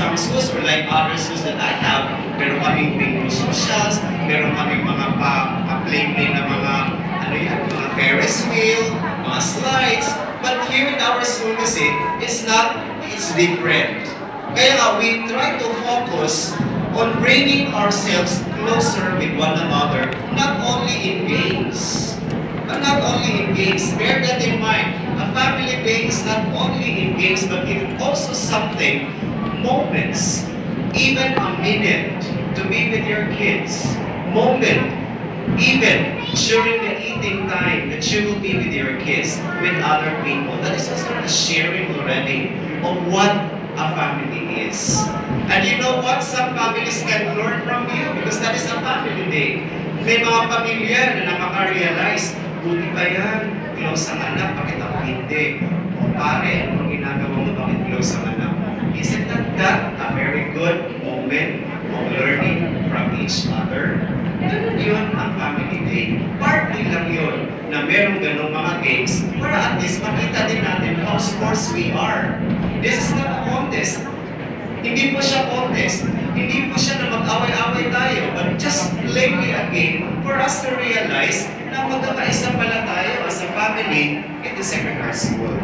some schools or like other schools that I have, meron kaming bingo socials, meron kaming mga pa-play-play na mga, ano yan, mga Ferris wheel, mga slides. But here in our school kasi, it's different. Kaya nga, we try to focus on bringing ourselves closer with one another, not only in games. But not only in games, bear that in mind. A family day is not only in games, but it is also something, moments, even a minute to be with your kids. Moment, even during the eating time that you will be with your kids, with other people. That is also a sharing already of what a family is. And you know what? Some families can learn from you because that is a family day. May mga pamilya na nakaka-realize, buti ba yan? Close ang anak, bakit ako hindi? O pare, anong ginagawa mo, bakit close ang anak? Isn't that a very good moment of learning from each other? Ganun yun ang family day. Partly lang yun na merong ganong mga games para at least makita din natin how sports we are. This is not a contest. Hindi po siya contest. Hindi po siya na mag-away-away tayo, but just plainly a game for us to realize na magkakaisa pala tayo as a family in the Sacred Heart School.